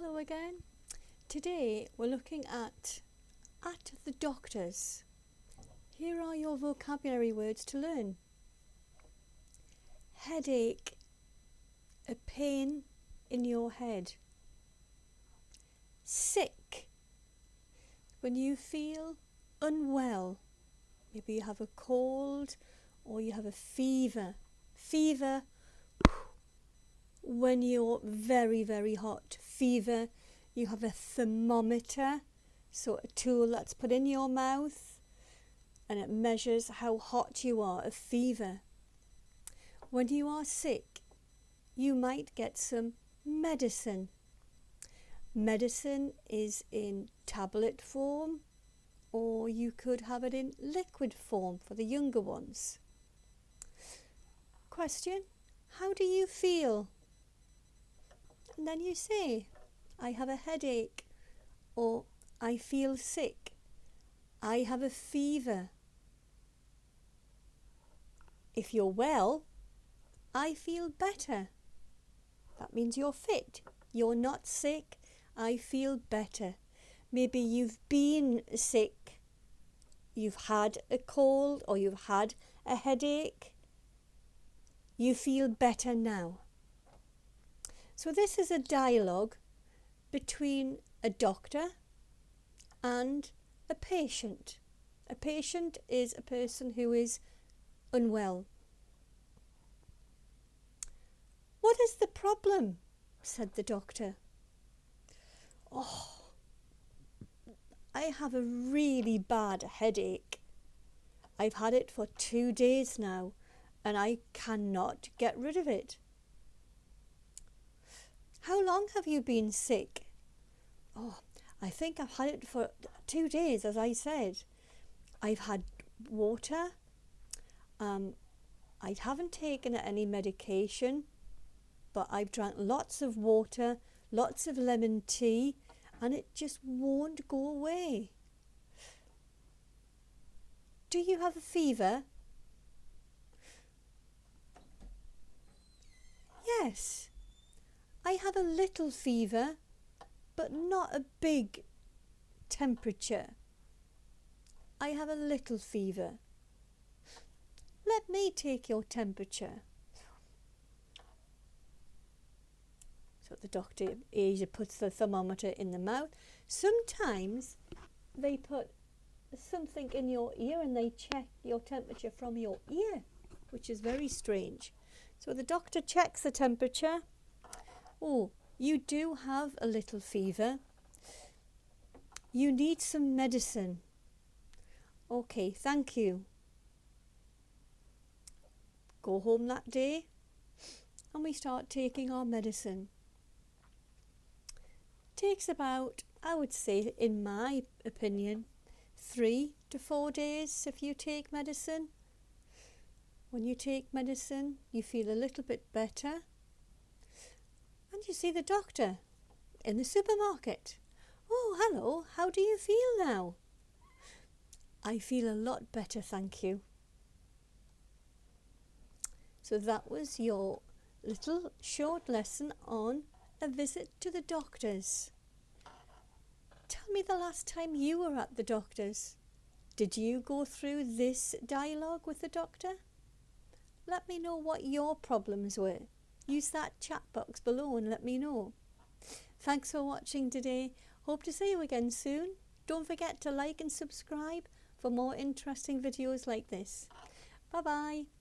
Hello again. Today we're looking at the doctors. Here are your vocabulary words to learn. Headache, a pain in your head. Sick, when you feel unwell. Maybe you have a cold or you have a fever. Fever, when you're very, very hot. Fever, you have a thermometer, so a tool that's put in your mouth and it measures how hot you are, a fever. When you are sick, you might get some medicine. Medicine is in tablet form, or you could have it in liquid form for the younger ones. Question: how do you feel? And then you say, I have a headache, or I feel sick, I have a fever. If you're well, I feel better. That means you're fit. You're not sick. I feel better. Maybe you've been sick. You've had a cold or you've had a headache. You feel better now. So this is a dialogue between a doctor and a patient. A patient is a person who is unwell. What is the problem? Said the doctor. Oh, I have a really bad headache. I've had it for 2 days now and I cannot get rid of it. How long have you been sick? Oh, I think I've had it for 2 days, as I said. I've had water. I haven't taken any medication, but I've drank lots of water, lots of lemon tea, and it just won't go away. Do you have a fever? Yes. I have a little fever, but not a big temperature. I have a little fever. Let me take your temperature. So the doctor puts the thermometer in the mouth. Sometimes they put something in your ear and they check your temperature from your ear, which is very strange. So the doctor checks the temperature. Oh, you do have a little fever. You need some medicine. Okay, thank you. Go home that day and we start taking our medicine. Takes about, I would say, in my opinion, 3 to 4 days if you take medicine. When you take medicine, you feel a little bit better. And you see the doctor in the supermarket. Oh, hello, how do you feel now? I feel a lot better, thank you. So that was your little short lesson on a visit to the doctors. Tell me the last time you were at the doctors. Did you go through this dialogue with the doctor? Let me know what your problems were. Use that chat box below and let me know. Thanks for watching today. Hope to see you again soon. Don't forget to like and subscribe for more interesting videos like this. Bye bye.